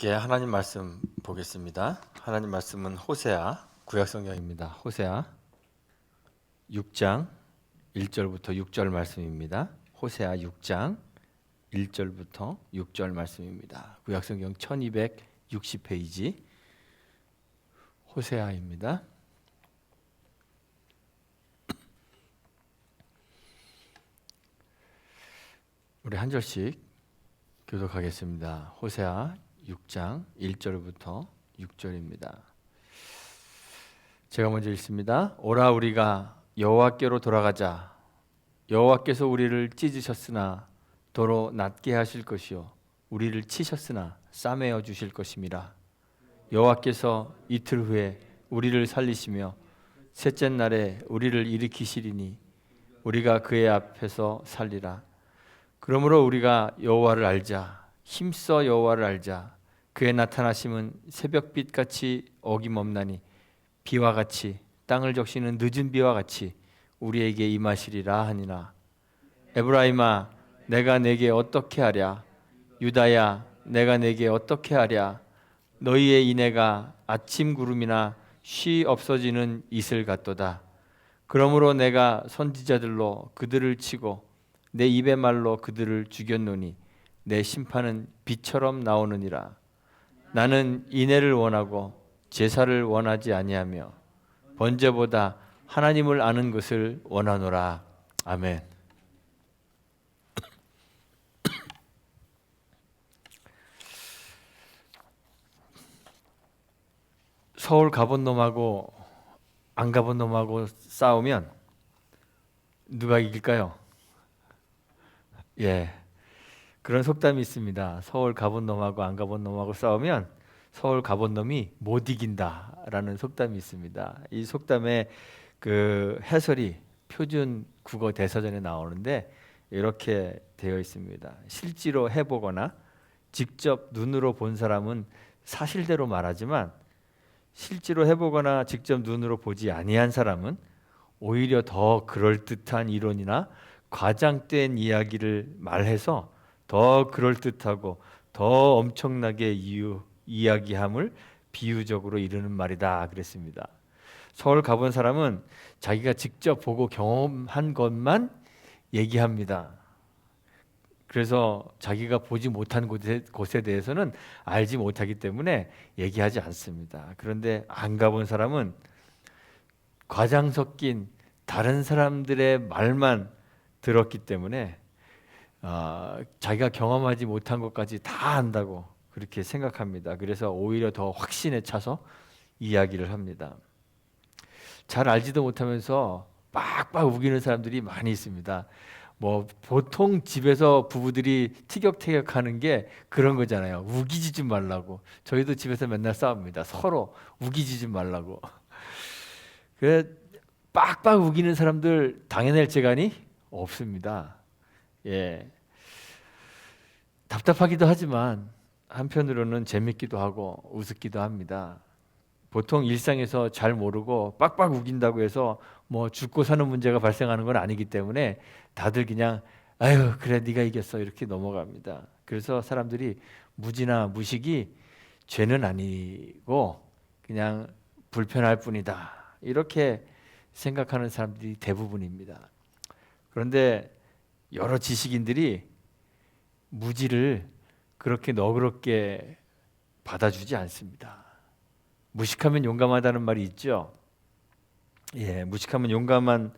함께 하나님 말씀 보겠습니다. 하나님 말씀은 호세아 구약성경입니다. 호세아 6장 1절부터 6절 말씀입니다. 호세아 6장 1절부터 6절 말씀입니다. 구약성경 1260페이지 호세아입니다. 우리 한 절씩 교독하겠습니다. 호세아 6장 1절부터 6절입니다. 제가 먼저 읽습니다. 오라 우리가 여호와께로 돌아가자. 여호와께서 우리를 찢으셨으나 도로 낫게 하실 것이요 우리를 치셨으나 싸매어 주실 것임이라. 여호와께서 이틀 후에 우리를 살리시며 셋째 날에 우리를 일으키시리니 우리가 그의 앞에서 살리라. 그러므로 우리가 여호와를 알자. 힘써 여호와를 알자. 그의 나타나심은 새벽빛 같이 어김없나니 비와 같이 땅을 적시는 늦은 비와 같이 우리에게 임하시리라 하니라. 에브라임아 내가 내게 어떻게 하랴. 유다야 내가 내게 어떻게 하랴. 너희의 인애가 아침 구름이나 쉬 없어지는 이슬 같도다. 그러므로 내가 선지자들로 그들을 치고 내 입의 말로 그들을 죽였노니 내 심판은 비처럼 나오느니라. 나는 인애를 원하고 제사를 원하지 아니하며 번제보다 하나님을 아는 것을 원하노라. 아멘. 서울 가본 놈하고 안 가본 놈하고 싸우면 누가 이길까요? 예, 그런 속담이 있습니다. 서울 가본 놈하고 안 가본 놈하고 싸우면 서울 가본 놈이 못 이긴다라는 속담이 있습니다. 이 속담의 그 해설이 표준 국어 대사전에 나오는데 이렇게 되어 있습니다. 실제로 해보거나 직접 눈으로 본 사람은 사실대로 말하지만 실제로 해보거나 직접 눈으로 보지 아니한 사람은 오히려 더 그럴듯한 이론이나 과장된 이야기를 말해서 더 그럴듯하고 더 엄청나게 이야기함을 비유적으로 이르는 말이다 그랬습니다. 서울 가본 사람은 자기가 직접 보고 경험한 것만 얘기합니다. 그래서 자기가 보지 못한 곳에 대해서는 알지 못하기 때문에 얘기하지 않습니다. 그런데 안 가본 사람은 과장 섞인 다른 사람들의 말만 들었기 때문에 자기가 경험하지 못한 것까지 다 안다고 그렇게 생각합니다. 그래서 오히려 더 확신에 차서 이야기를 합니다. 잘 알지도 못하면서 빡빡 우기는 사람들이 많이 있습니다. 뭐 보통 집에서 부부들이 티격태격하는 게 그런 거잖아요. 우기지 좀 말라고. 저희도 집에서 맨날 싸웁니다. 서로 우기지 좀 말라고. 그 빡빡 우기는 사람들 당해낼 재간이 없습니다. 예, 답답하기도 하지만 한편으로는 재밌기도 하고 우습기도 합니다. 보통 일상에서 잘 모르고 빡빡 우긴다고 해서 뭐 죽고 사는 문제가 발생하는 건 아니기 때문에 다들 그냥 아유 그래 네가 이겼어 이렇게 넘어갑니다. 그래서 사람들이 무지나 무식이 죄는 아니고 그냥 불편할 뿐이다 이렇게 생각하는 사람들이 대부분입니다. 그런데 여러 지식인들이 무지를 그렇게 너그럽게 받아주지 않습니다. 무식하면 용감하다는 말이 있죠. 예, 무식하면 용감하다는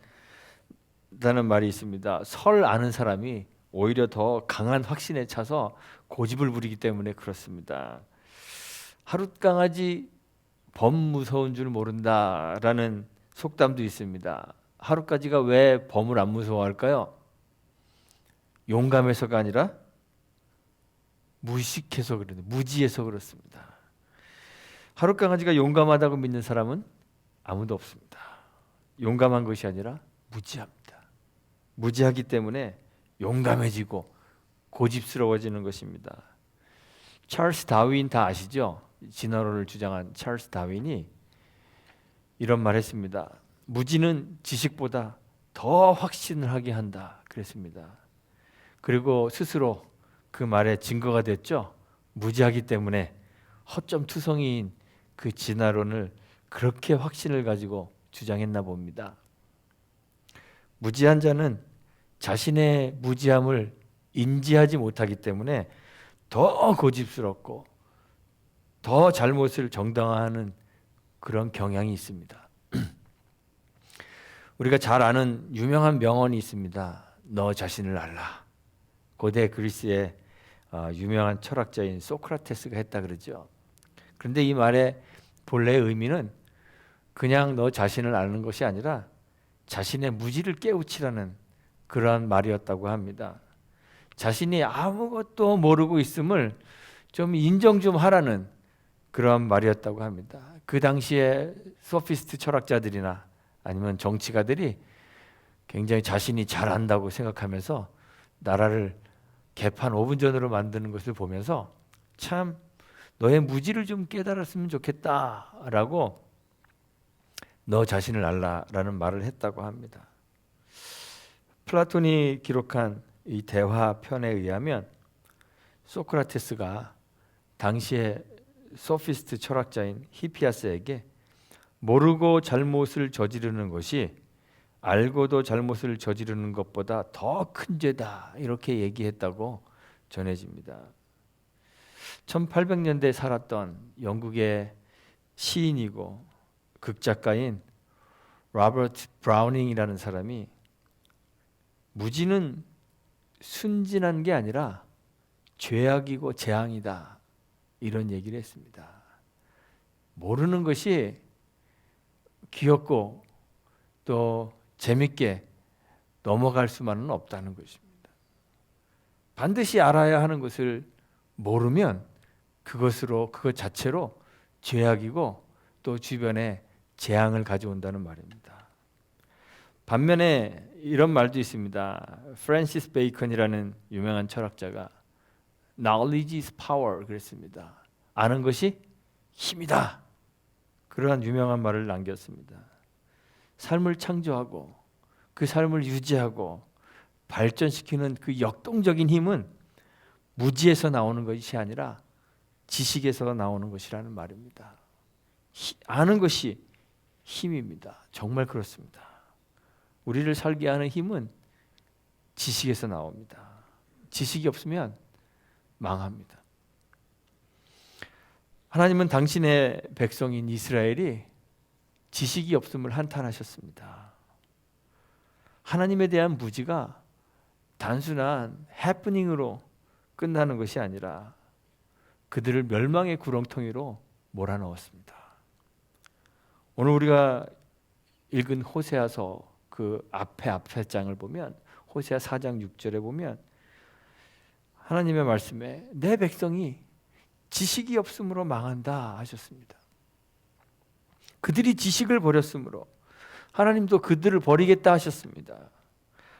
말이 있습니다. 설 아는 사람이 오히려 더 강한 확신에 차서 고집을 부리기 때문에 그렇습니다. 하룻강아지 범 무서운 줄 모른다라는 속담도 있습니다. 하룻가지가 왜 범을 안 무서워할까요? 용감해서가 아니라 무식해서 그런데 무지해서 그렇습니다. 하룻강아지가 용감하다고 믿는 사람은 아무도 없습니다. 용감한 것이 아니라 무지합니다. 무지하기 때문에 용감해지고 고집스러워지는 것입니다. 찰스 다윈 다 아시죠? 진화론을 주장한 찰스 다윈이 이런 말 했습니다. 무지는 지식보다 더 확신을 하게 한다 그랬습니다. 그리고 스스로 그 말에 증거가 됐죠. 무지하기 때문에 허점투성이인 그 진화론을 그렇게 확신을 가지고 주장했나 봅니다. 무지한 자는 자신의 무지함을 인지하지 못하기 때문에 더 고집스럽고 더 잘못을 정당화하는 그런 경향이 있습니다. 우리가 잘 아는 유명한 명언이 있습니다. 너 자신을 알라. 고대 그리스의 유명한 철학자인 소크라테스가 했다 그러죠. 그런데 이 말의 본래의 의미는 그냥 너 자신을 아는 것이 아니라 자신의 무지를 깨우치라는 그러한 말이었다고 합니다. 자신이 아무것도 모르고 있음을 좀 인정 좀 하라는 그런 말이었다고 합니다. 그 당시에 소피스트 철학자들이나 아니면 정치가들이 굉장히 자신이 잘 안다고 생각하면서 나라를 개판 5분 전으로 만드는 것을 보면서 참 너의 무지를 좀 깨달았으면 좋겠다라고 너 자신을 알라라는 말을 했다고 합니다. 플라톤이 기록한 이 대화편에 의하면 소크라테스가 당시에 소피스트 철학자인 히피아스에게 모르고 잘못을 저지르는 것이 알고도 잘못을 저지르는 것보다 더 큰 죄다 이렇게 얘기했다고 전해집니다. 1800년대에 살았던 영국의 시인이고 극작가인 로버트 브라우닝이라는 사람이 무지는 순진한 게 아니라 죄악이고 재앙이다 이런 얘기를 했습니다. 모르는 것이 귀엽고 또 재밌게 넘어갈 수만은 없다는 것입니다. 반드시 알아야 하는 것을 모르면 그것 자체로 죄악이고 또 주변에 재앙을 가져온다는 말입니다. 반면에 이런 말도 있습니다. 프랜시스 베이컨이라는 유명한 철학자가 Knowledge is power 그랬습니다. 아는 것이 힘이다. 그러한 유명한 말을 남겼습니다. 삶을 창조하고 그 삶을 유지하고 발전시키는 그 역동적인 힘은 무지에서 나오는 것이 아니라 지식에서 나오는 것이라는 말입니다. 아는 것이 힘입니다. 정말 그렇습니다. 우리를 살게 하는 힘은 지식에서 나옵니다. 지식이 없으면 망합니다. 하나님은 당신의 백성인 이스라엘이 지식이 없음을 한탄하셨습니다. 하나님에 대한 무지가 단순한 해프닝으로 끝나는 것이 아니라 그들을 멸망의 구렁텅이로 몰아넣었습니다. 오늘 우리가 읽은 호세아서 그 앞에 장을 보면 호세아 4장 6절에 보면 하나님의 말씀에 내 백성이 지식이 없음으로 망한다 하셨습니다. 그들이 지식을 버렸으므로 하나님도 그들을 버리겠다 하셨습니다.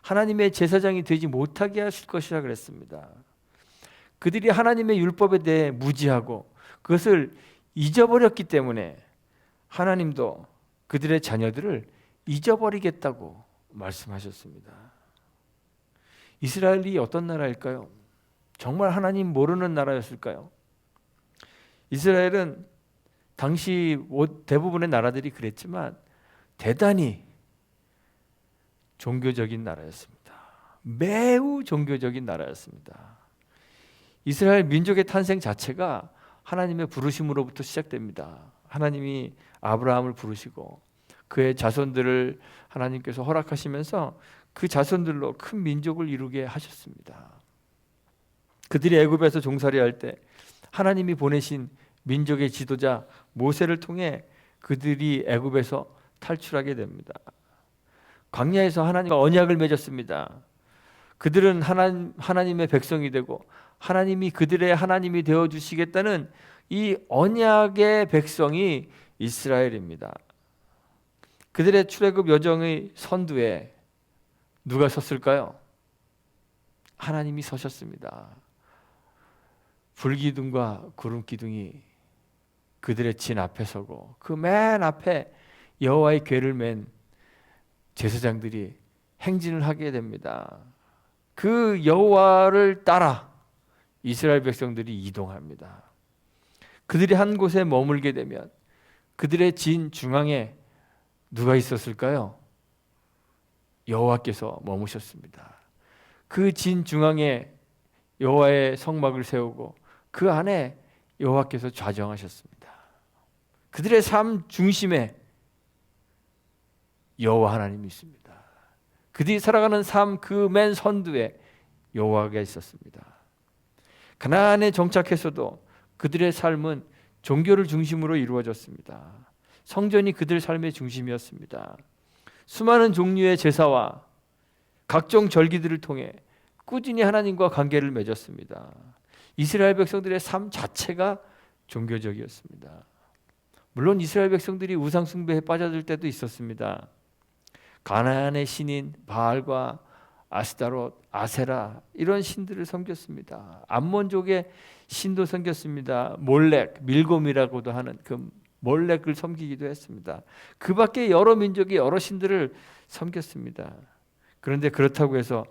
하나님의 제사장이 되지 못하게 하실 것이라 그랬습니다. 그들이 하나님의 율법에 대해 무지하고 그것을 잊어버렸기 때문에 하나님도 그들의 자녀들을 잊어버리겠다고 말씀하셨습니다. 이스라엘이 어떤 나라일까요? 정말 하나님 모르는 나라였을까요? 이스라엘은 당시 대부분의 나라들이 그랬지만 대단히 종교적인 나라였습니다. 매우 종교적인 나라였습니다. 이스라엘 민족의 탄생 자체가 하나님의 부르심으로부터 시작됩니다. 하나님이 아브라함을 부르시고 그의 자손들을 하나님께서 허락하시면서 그 자손들로 큰 민족을 이루게 하셨습니다. 그들이 애굽에서 종살이할 때 하나님이 보내신 민족의 지도자 모세를 통해 그들이 애굽에서 탈출하게 됩니다. 광야에서 하나님과 언약을 맺었습니다. 그들은 하나님의 백성이 되고 하나님이 그들의 하나님이 되어주시겠다는 이 언약의 백성이 이스라엘입니다. 그들의 출애굽 여정의 선두에 누가 섰을까요? 하나님이 서셨습니다. 불기둥과 구름기둥이 그들의 진 앞에 서고 그 맨 앞에 여호와의 궤를 맨 제사장들이 행진을 하게 됩니다. 그 여호와를 따라 이스라엘 백성들이 이동합니다. 그들이 한 곳에 머물게 되면 그들의 진 중앙에 누가 있었을까요? 여호와께서 머무셨습니다. 그 진 중앙에 여호와의 성막을 세우고 그 안에 여호와께서 좌정하셨습니다. 그들의 삶 중심에 여호와 하나님이 있습니다. 그들이 살아가는 삶 그 맨 선두에 여호와가 있었습니다. 가나안에 정착해서도 그들의 삶은 종교를 중심으로 이루어졌습니다. 성전이 그들 삶의 중심이었습니다. 수많은 종류의 제사와 각종 절기들을 통해 꾸준히 하나님과 관계를 맺었습니다. 이스라엘 백성들의 삶 자체가 종교적이었습니다. 물론 이스라엘 백성들이 우상 숭배에 빠져들 때도 있었습니다. 가나안의 신인 바알과 아스타롯, 아세라 이런 신들을 섬겼습니다. 암몬족의 신도 섬겼습니다. 몰렉, 밀곰이라고도 하는 그 몰렉을 섬기기도 했습니다. 그 밖에 여러 민족이 여러 신들을 섬겼습니다. 그런데 그렇다고 해서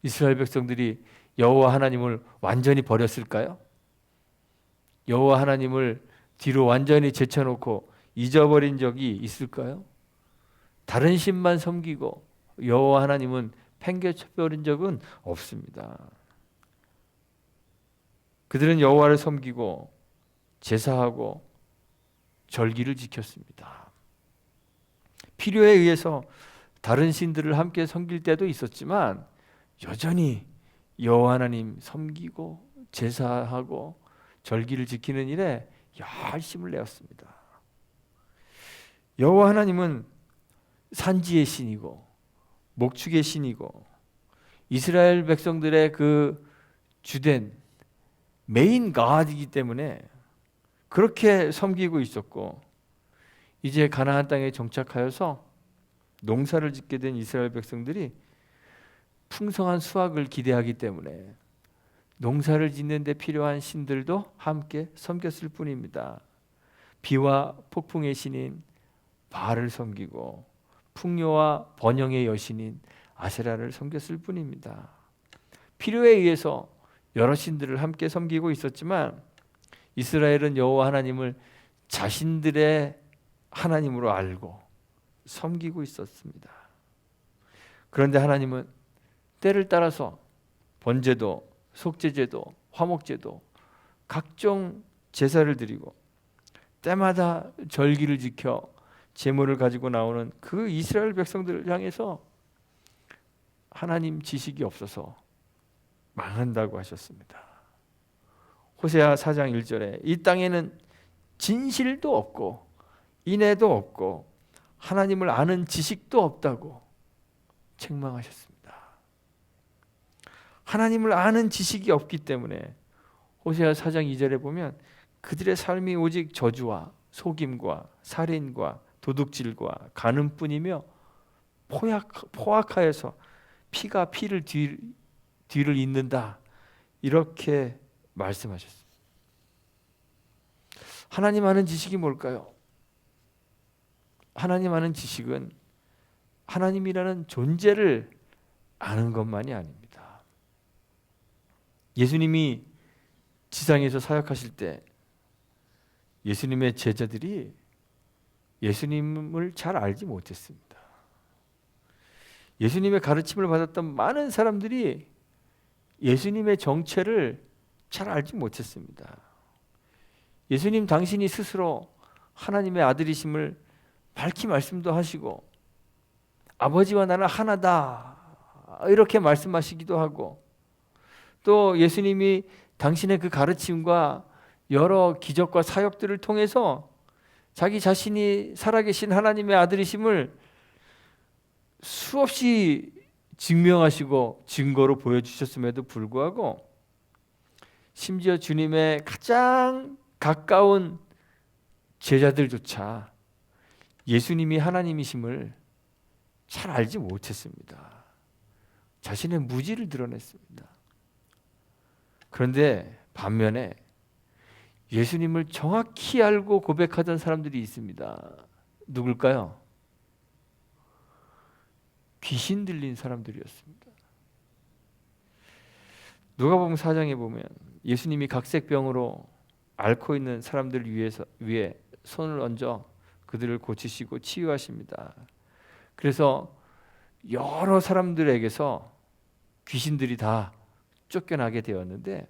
이스라엘 백성들이 여호와 하나님을 완전히 버렸을까요? 여호와 하나님을 뒤로 완전히 제쳐놓고 잊어버린 적이 있을까요? 다른 신만 섬기고 여호와 하나님은 팽개쳐버린 적은 없습니다. 그들은 여호와를 섬기고 제사하고 절기를 지켰습니다. 필요에 의해서 다른 신들을 함께 섬길 때도 있었지만 여전히 여호와 하나님 섬기고 제사하고 절기를 지키는 일에 열심을 내었습니다. 여호와 하나님은 산지의 신이고 목축의 신이고 이스라엘 백성들의 그 주된 메인 가드이기 때문에 그렇게 섬기고 있었고, 이제 가나안 땅에 정착하여서 농사를 짓게 된 이스라엘 백성들이 풍성한 수확을 기대하기 때문에 농사를 짓는 데 필요한 신들도 함께 섬겼을 뿐입니다. 비와 폭풍의 신인 바알을 섬기고 풍요와 번영의 여신인 아세라를 섬겼을 뿐입니다. 필요에 의해서 여러 신들을 함께 섬기고 있었지만 이스라엘은 여호와 하나님을 자신들의 하나님으로 알고 섬기고 있었습니다. 그런데 하나님은 때를 따라서 번제도, 속죄제도, 화목제도, 각종 제사를 드리고 때마다 절기를 지켜 제물을 가지고 나오는 그 이스라엘 백성들을 향해서 하나님 지식이 없어서 망한다고 하셨습니다. 호세아 4장 1절에 이 땅에는 진실도 없고 인애도 없고 하나님을 아는 지식도 없다고 책망하셨습니다. 하나님을 아는 지식이 없기 때문에 호세아 4장 2절에 보면 그들의 삶이 오직 저주와 속임과 살인과 도둑질과 간음뿐이며 포악하여서 피가 피를 뒤를 잇는다, 이렇게 말씀하셨습니다. 하나님 아는 지식이 뭘까요? 하나님 아는 지식은 하나님이라는 존재를 아는 것만이 아닙니다. 예수님이 지상에서 사역하실 때 예수님의 제자들이 예수님을 잘 알지 못했습니다. 예수님의 가르침을 받았던 많은 사람들이 예수님의 정체를 잘 알지 못했습니다. 예수님 당신이 스스로 하나님의 아들이심을 밝히 말씀도 하시고 아버지와 나는 하나다 이렇게 말씀하시기도 하고, 또 예수님이 당신의 그 가르침과 여러 기적과 사역들을 통해서 자기 자신이 살아계신 하나님의 아들이심을 수없이 증명하시고 증거로 보여주셨음에도 불구하고 심지어 주님의 가장 가까운 제자들조차 예수님이 하나님이심을 잘 알지 못했습니다. 자신의 무지를 드러냈습니다. 그런데 반면에 예수님을 정확히 알고 고백하던 사람들이 있습니다. 누굴까요? 귀신 들린 사람들이었습니다. 누가복음 4장에 보면 예수님이 각색병으로 앓고 있는 사람들 위에 손을 얹어 그들을 고치시고 치유하십니다. 그래서 여러 사람들에게서 귀신들이 다 쫓겨나게 되었는데,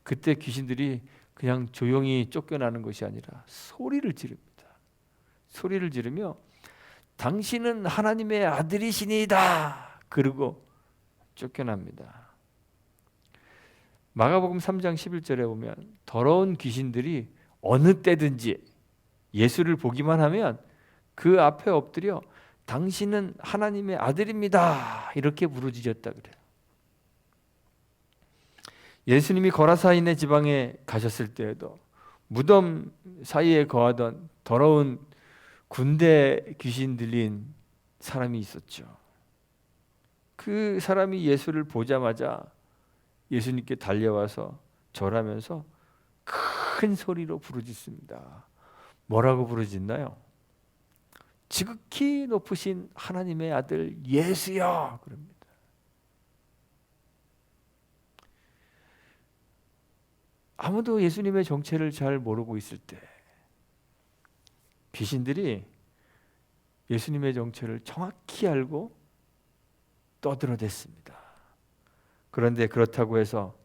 그때 귀신들이 그냥 조용히 쫓겨나는 것이 아니라 소리를 지릅니다. 소리를 지르며 당신은 하나님의 아들이시니이다 그러고 쫓겨납니다. 마가복음 3장 11절에 보면 더러운 귀신들이 어느 때든지 예수를 보기만 하면 그 앞에 엎드려 당신은 하나님의 아들입니다 이렇게 부르짖었다 그래요. 예수님이 거라사인의 지방에 가셨을 때에도 무덤 사이에 거하던 더러운 군대 귀신 들린 사람이 있었죠. 그 사람이 예수를 보자마자 예수님께 달려와서 절하면서 큰 소리로 부르짖습니다. 뭐라고 부르짖나요? 지극히 높으신 하나님의 아들 예수여 그럽니다. 아무도 예수님의 정체를 잘 모르고 있을 때 귀신들이 예수님의 정체를 정확히 알고 떠들어댔습니다. 그런데 그렇다고 해서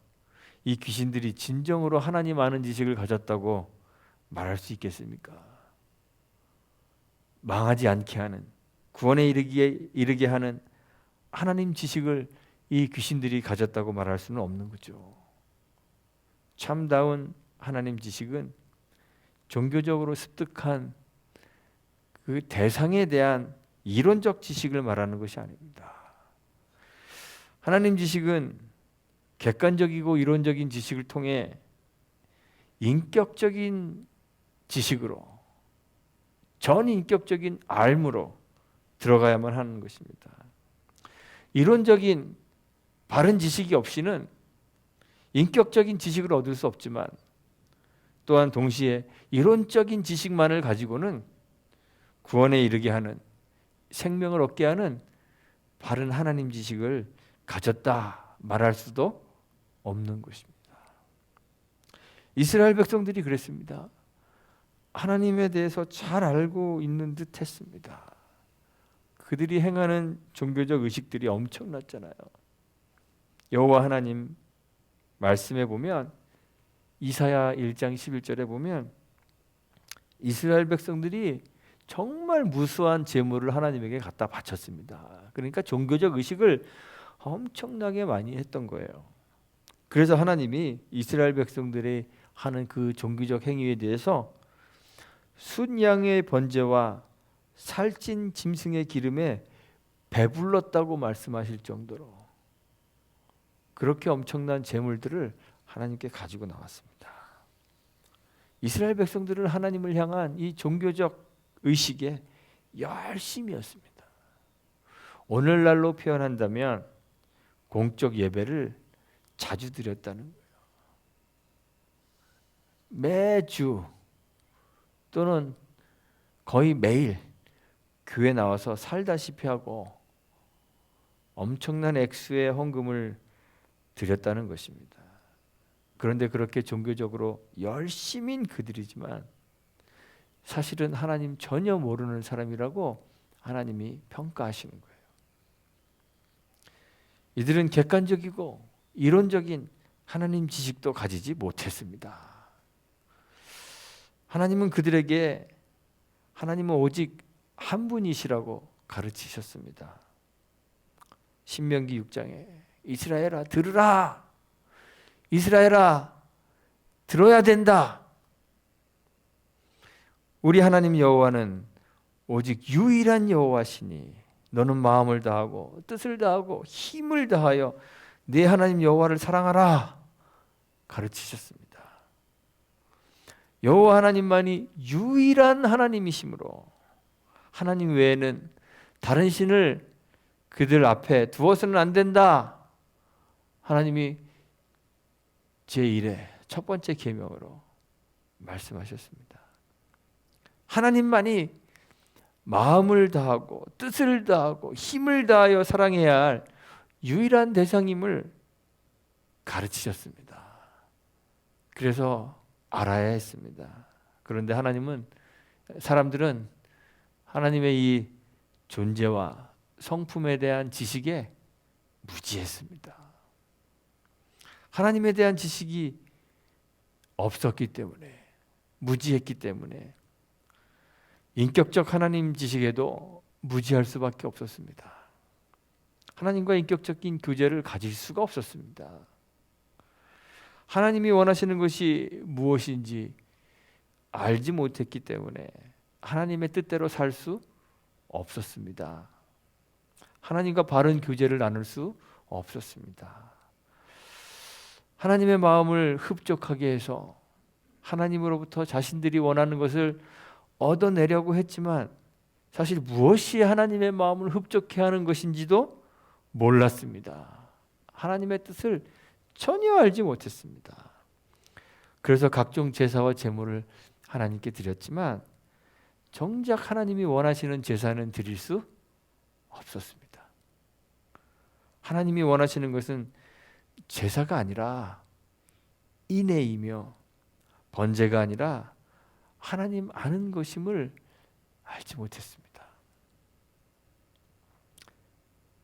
이 귀신들이 진정으로 하나님 아는 지식을 가졌다고 말할 수 있겠습니까? 망하지 않게 하는, 구원에 이르게 하는 하나님 지식을 이 귀신들이 가졌다고 말할 수는 없는 거죠. 참다운 하나님 지식은 종교적으로 습득한 그 대상에 대한 이론적 지식을 말하는 것이 아닙니다. 하나님 지식은 객관적이고 이론적인 지식을 통해 인격적인 지식으로, 전인격적인 알므로 들어가야만 하는 것입니다. 이론적인 바른 지식이 없이는 인격적인 지식을 얻을 수 없지만, 또한 동시에 이론적인 지식만을 가지고는 구원에 이르게 하는, 생명을 얻게 하는 바른 하나님 지식을 가졌다 말할 수도 없는 것입니다. 이스라엘 백성들이 그랬습니다. 하나님에 대해서 잘 알고 있는 듯 했습니다. 그들이 행하는 종교적 의식들이 엄청났잖아요. 여호와 하나님 말씀에 보면, 이사야 1장 11절에 보면 이스라엘 백성들이 정말 무수한 제물을 하나님에게 갖다 바쳤습니다. 그러니까 종교적 의식을 엄청나게 많이 했던 거예요. 그래서 하나님이 이스라엘 백성들이 하는 그 종교적 행위에 대해서 순양의 번제와 살찐 짐승의 기름에 배불렀다고 말씀하실 정도로 그렇게 엄청난 제물들을 하나님께 가지고 나왔습니다. 이스라엘 백성들은 하나님을 향한 이 종교적 의식에 열심이었습니다. 오늘날로 표현한다면 공적 예배를 자주 드렸다는 거예요. 매주 또는 거의 매일 교회 나와서 살다시피 하고 엄청난 액수의 헌금을 드렸다는 것입니다. 그런데 그렇게 종교적으로 열심인 그들이지만 사실은 하나님 전혀 모르는 사람이라고 하나님이 평가하시는 거예요. 이들은 객관적이고 이론적인 하나님 지식도 가지지 못했습니다. 하나님은 그들에게 하나님은 오직 한 분이시라고 가르치셨습니다. 신명기 6장에 이스라엘아 들으라, 이스라엘아 들어야 된다. 우리 하나님 여호와는 오직 유일한 여호와시니 너는 마음을 다하고 뜻을 다하고 힘을 다하여 네 하나님 여호와를 사랑하라 가르치셨습니다. 여호와 하나님만이 유일한 하나님이시므로 하나님 외에는 다른 신을 그들 앞에 두어서는 안 된다. 하나님이 제1회 첫 번째 계명으로 말씀하셨습니다. 하나님만이 마음을 다하고 뜻을 다하고 힘을 다하여 사랑해야 할 유일한 대상임을 가르치셨습니다. 그래서 알아야 했습니다. 그런데 사람들은 하나님의 이 존재와 성품에 대한 지식에 무지했습니다. 하나님에 대한 지식이 없었기 때문에, 무지했기 때문에 인격적 하나님 지식에도 무지할 수밖에 없었습니다. 하나님과 인격적인 교제를 가질 수가 없었습니다. 하나님이 원하시는 것이 무엇인지 알지 못했기 때문에 하나님의 뜻대로 살 수 없었습니다. 하나님과 바른 교제를 나눌 수 없었습니다. 하나님의 마음을 흡족하게 해서 하나님으로부터 자신들이 원하는 것을 얻어내려고 했지만 사실 무엇이 하나님의 마음을 흡족해 하는 것인지도 몰랐습니다. 하나님의 뜻을 전혀 알지 못했습니다. 그래서 각종 제사와 제물을 하나님께 드렸지만 정작 하나님이 원하시는 제사는 드릴 수 없었습니다. 하나님이 원하시는 것은 제사가 아니라 인애이며 번제가 아니라 하나님 아는 것임을 알지 못했습니다.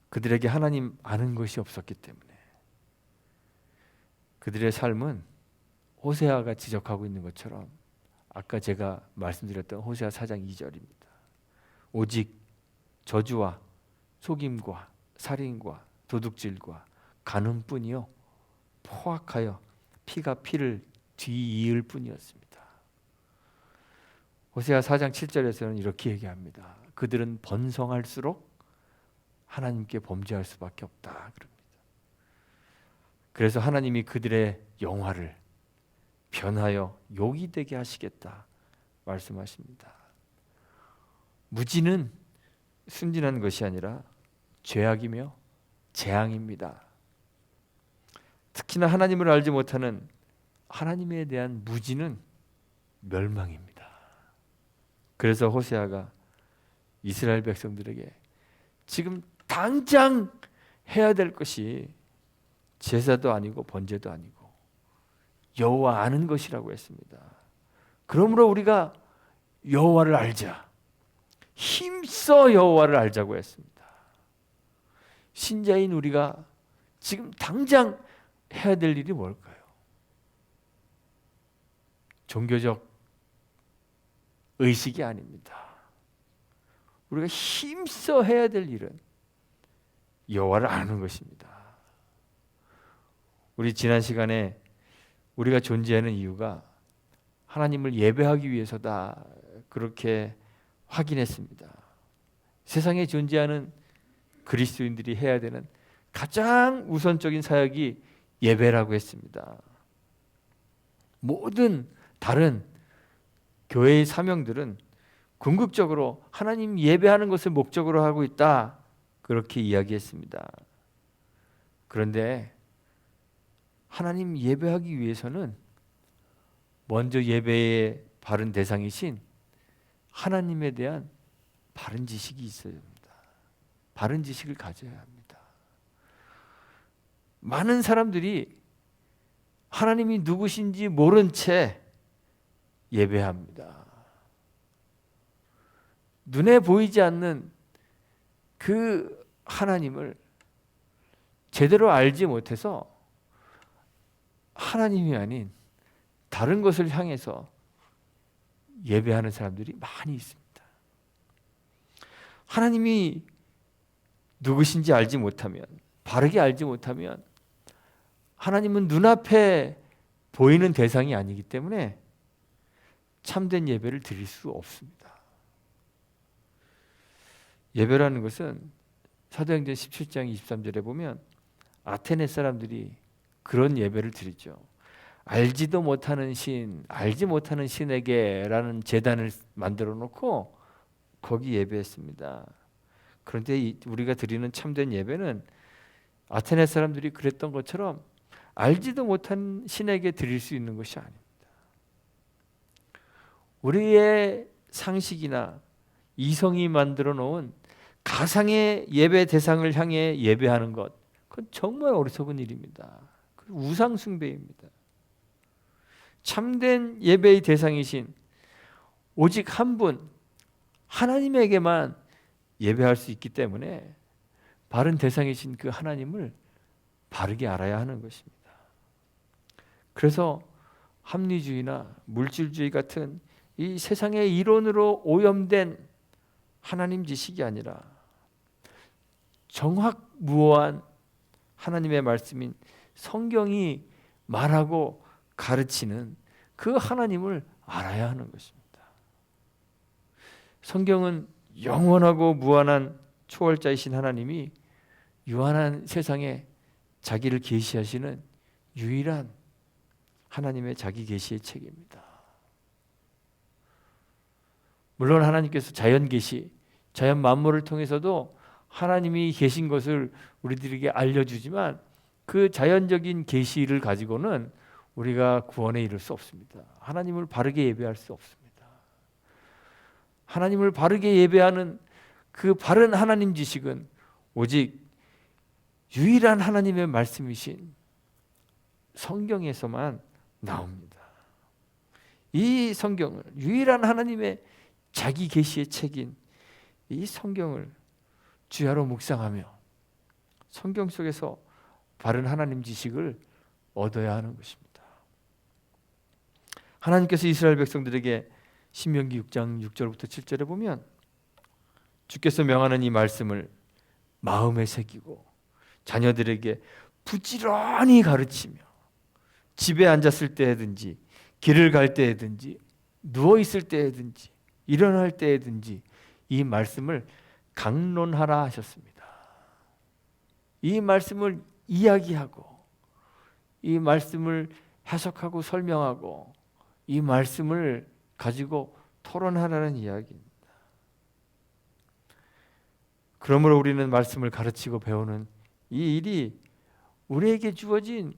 그들에게 하나님 아는 것이 없었기 때문에 그들의 삶은 호세아가 지적하고 있는 것처럼 아까 제가 말씀드렸던 호세아 4장 2절입니다. 오직 저주와 속임과 살인과 도둑질과 간음뿐이요 포악하여 피가 피를 뒤이을 뿐이었습니다. 호세아 4장 7절에서는 이렇게 얘기합니다. 그들은 번성할수록 하나님께 범죄할 수밖에 없다 그럽니다. 그래서 하나님이 그들의 영화를 변하여 욕이 되게 하시겠다 말씀하십니다. 무지는 순진한 것이 아니라 죄악이며 재앙입니다. 특히나 하나님을 알지 못하는 하나님에 대한 무지는 멸망입니다. 그래서 호세아가 이스라엘 백성들에게 지금 당장 해야 될 것이 제사도 아니고 번제도 아니고 여호와 아는 것이라고 했습니다. 그러므로 우리가 여호와를 알자. 힘써 여호와를 알자고 했습니다. 신자인 우리가 지금 당장 해야 될 일이 뭘까요? 종교적 의식이 아닙니다. 우리가 힘써 해야 될 일은 여호와를 아는 것입니다. 우리 지난 시간에 우리가 존재하는 이유가 하나님을 예배하기 위해서다 그렇게 확인했습니다. 세상에 존재하는 그리스도인들이 해야 되는 가장 우선적인 사역이 예배라고 했습니다. 모든 다른 교회의 사명들은 궁극적으로 하나님 예배하는 것을 목적으로 하고 있다 그렇게 이야기했습니다. 그런데 하나님 예배하기 위해서는 먼저 예배의 바른 대상이신 하나님에 대한 바른 지식이 있어야 합니다. 바른 지식을 가져야 합니다. 많은 사람들이 하나님이 누구신지 모른 채 예배합니다. 눈에 보이지 않는 그 하나님을 제대로 알지 못해서 하나님이 아닌 다른 것을 향해서 예배하는 사람들이 많이 있습니다. 하나님이 누구신지 알지 못하면, 바르게 알지 못하면 하나님은 눈앞에 보이는 대상이 아니기 때문에 참된 예배를 드릴 수 없습니다. 예배라는 것은 사도행전 17장 23절에 보면 아테네 사람들이 그런 예배를 드리죠. 알지도 못하는 신, 알지 못하는 신에게 라는 제단을 만들어 놓고 거기 예배했습니다. 그런데 우리가 드리는 참된 예배는 아테네 사람들이 그랬던 것처럼 알지도 못한 신에게 드릴 수 있는 것이 아닙니다. 우리의 상식이나 이성이 만들어 놓은 가상의 예배 대상을 향해 예배하는 것, 그건 정말 어리석은 일입니다. 우상 숭배입니다. 참된 예배의 대상이신 오직 한 분 하나님에게만 예배할 수 있기 때문에 바른 대상이신 그 하나님을 바르게 알아야 하는 것입니다. 그래서 합리주의나 물질주의 같은 이 세상의 이론으로 오염된 하나님 지식이 아니라 정확무오한 하나님의 말씀인 성경이 말하고 가르치는 그 하나님을 알아야 하는 것입니다. 성경은 영원하고 무한한 초월자이신 하나님이 유한한 세상에 자기를 계시하시는 유일한 하나님의 자기 계시의 책입니다. 물론 하나님께서 자연 계시, 자연 만물을 통해서도 하나님이 계신 것을 우리들에게 알려주지만 그 자연적인 계시를 가지고는 우리가 구원에 이를 수 없습니다. 하나님을 바르게 예배할 수 없습니다. 하나님을 바르게 예배하는 그 바른 하나님 지식은 오직 유일한 하나님의 말씀이신 성경에서만 나옵니다. 이 성경을, 유일한 하나님의 자기 계시의 책인 이 성경을 주야로 묵상하며 성경 속에서 바른 하나님 지식을 얻어야 하는 것입니다. 하나님께서 이스라엘 백성들에게 신명기 6장 6절부터 7절에 보면 주께서 명하는 이 말씀을 마음에 새기고 자녀들에게 부지런히 가르치며 집에 앉았을 때든지 길을 갈 때든지 누워 있을 때든지 일어날 때든지 이 말씀을 강론하라 하셨습니다. 이 말씀을 이야기하고 이 말씀을 해석하고 설명하고 이 말씀을 가지고 토론하라는 이야기입니다. 그러므로 우리는 말씀을 가르치고 배우는 이 일이 우리에게 주어진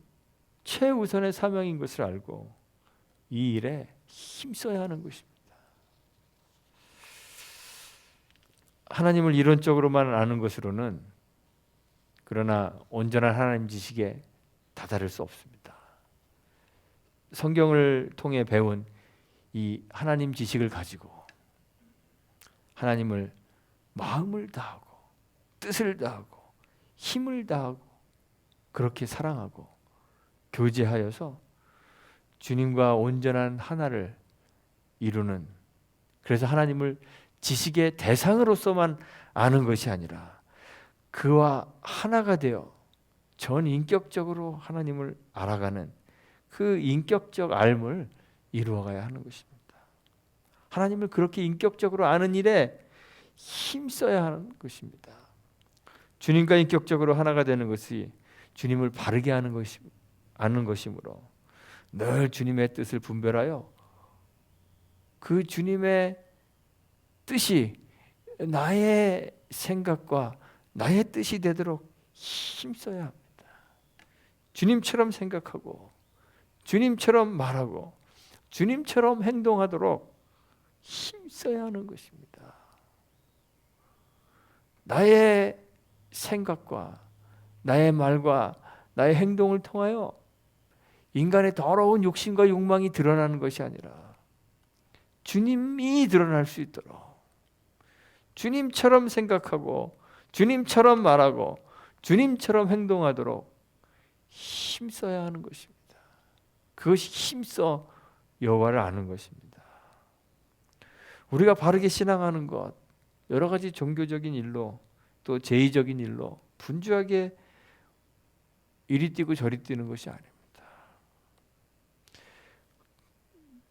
최우선의 사명인 것을 알고 이 일에 힘써야 하는 것입니다. 하나님을 이론적으로만 아는 것으로는 그러나 온전한 하나님 지식에 다다를 수 없습니다. 성경을 통해 배운 이 하나님 지식을 가지고 하나님을 마음을 다하고 뜻을 다하고 힘을 다하고 그렇게 사랑하고 교제하여서 주님과 온전한 하나를 이루는, 그래서 하나님을 지식의 대상으로서만 아는 것이 아니라 그와 하나가 되어 전인격적으로 하나님을 알아가는 그 인격적 알을 이루어가야 하는 것입니다. 하나님을 그렇게 인격적으로 아는 일에 힘써야 하는 것입니다. 주님과 인격적으로 하나가 되는 것이 주님을 바르게 아는 것이므로 늘 주님의 뜻을 분별하여 그 주님의 뜻이 나의 생각과 나의 뜻이 되도록 힘써야 합니다. 주님처럼 생각하고 주님처럼 말하고 주님처럼 행동하도록 힘써야 하는 것입니다. 나의 생각과 나의 말과 나의 행동을 통하여 인간의 더러운 욕심과 욕망이 드러나는 것이 아니라 주님이 드러날 수 있도록 주님처럼 생각하고 주님처럼 말하고 주님처럼 행동하도록 힘써야 하는 것입니다. 그것이 힘써 여호와를 아는 것입니다. 우리가 바르게 신앙하는 것, 여러 가지 종교적인 일로 또 제의적인 일로 분주하게 이리 뛰고 저리 뛰는 것이 아닙니다.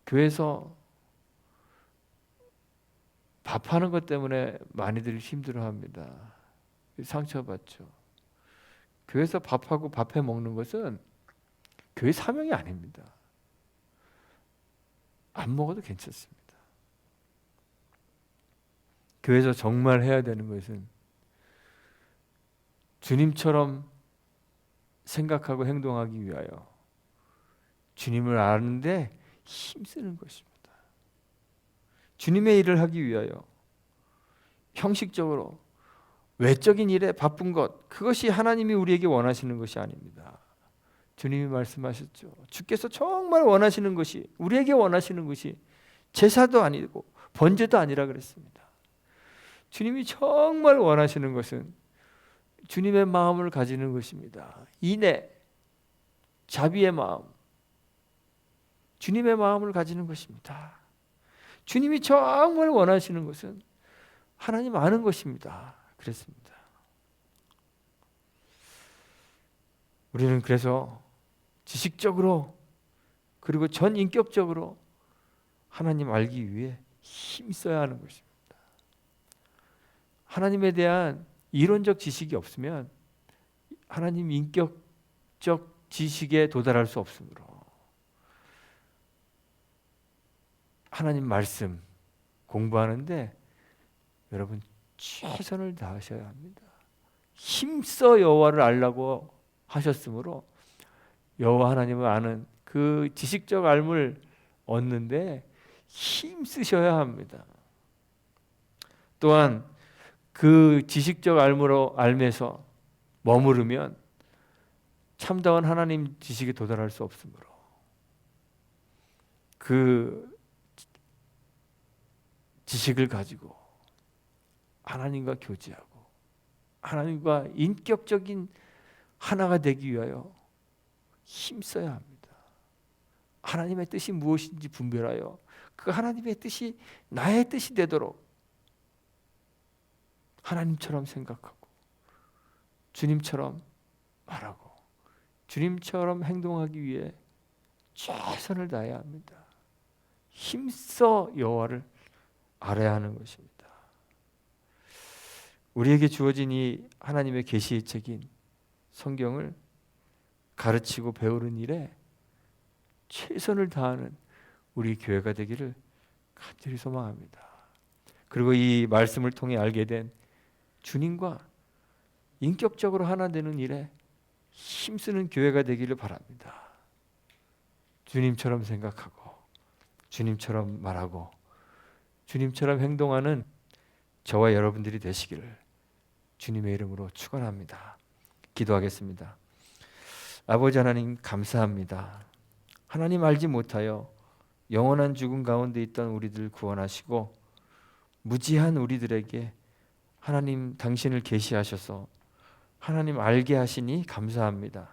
교회에서 밥하는 것 때문에 많이들 힘들어합니다. 상처받죠. 교회에서 밥하고 밥해 먹는 것은 교회 사명이 아닙니다. 안 먹어도 괜찮습니다. 교회에서 정말 해야 되는 것은 주님처럼 생각하고 행동하기 위하여 주님을 아는데 힘쓰는 것입니다. 주님의 일을 하기 위하여 형식적으로 외적인 일에 바쁜 것, 그것이 하나님이 우리에게 원하시는 것이 아닙니다. 주님이 말씀하셨죠. 주께서 정말 원하시는 것이, 우리에게 원하시는 것이 제사도 아니고 번제도 아니라 그랬습니다. 주님이 정말 원하시는 것은 주님의 마음을 가지는 것입니다. 인애, 자비의 마음, 주님의 마음을 가지는 것입니다. 주님이 정말 원하시는 것은 하나님 아는 것입니다. 그랬습니다. 우리는 그래서 지식적으로 그리고 전인격적으로 하나님 알기 위해 힘써야 하는 것입니다. 하나님에 대한 이론적 지식이 없으면 하나님 인격적 지식에 도달할 수 없으므로 하나님 말씀 공부하는데 여러분 최선을 다하셔야 합니다. 힘써 여호와를 알라고 하셨으므로 여호와 하나님을 아는 그 지식적 알을 얻는데 힘쓰셔야 합니다. 또한 그 지식적 알면서 머무르면 참다운 하나님 지식에 도달할 수 없으므로 그 지식을 가지고 하나님과 교제하고 하나님과 인격적인 하나가 되기 위하여 힘써야 합니다. 하나님의 뜻이 무엇인지 분별하여 그 하나님의 뜻이 나의 뜻이 되도록 하나님처럼 생각하고 주님처럼 말하고 주님처럼 행동하기 위해 최선을 다해야 합니다. 힘써 여호와를 알아야 하는 것입니다. 우리에게 주어진 이 하나님의 계시의 책인 성경을 가르치고 배우는 일에 최선을 다하는 우리 교회가 되기를 간절히 소망합니다. 그리고 이 말씀을 통해 알게 된 주님과 인격적으로 하나 되는 일에 힘쓰는 교회가 되기를 바랍니다. 주님처럼 생각하고 주님처럼 말하고 주님처럼 행동하는 저와 여러분들이 되시기를 주님의 이름으로 축원합니다. 기도하겠습니다. 아버지 하나님 감사합니다. 하나님 알지 못하여 영원한 죽음 가운데 있던 우리들 구원하시고 무지한 우리들에게 하나님 당신을 계시하셔서 하나님 알게 하시니 감사합니다.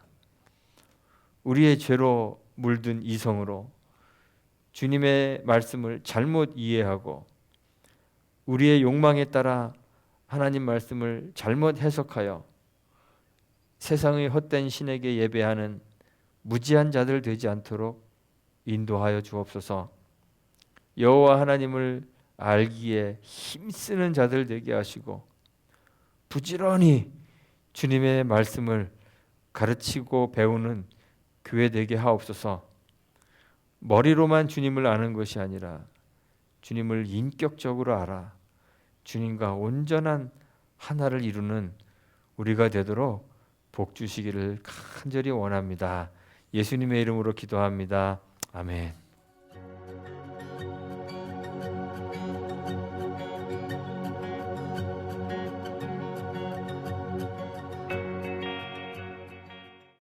우리의 죄로 물든 이성으로 주님의 말씀을 잘못 이해하고 우리의 욕망에 따라 하나님 말씀을 잘못 해석하여 세상의 헛된 신에게 예배하는 무지한 자들 되지 않도록 인도하여 주옵소서. 여호와 하나님을 알기에 힘쓰는 자들 되게 하시고 부지런히 주님의 말씀을 가르치고 배우는 교회 되게 하옵소서. 머리로만 주님을 아는 것이 아니라 주님을 인격적으로 알아 주님과 온전한 하나를 이루는 우리가 되도록 복 주시기를 간절히 원합니다. 예수님의 이름으로 기도합니다. 아멘.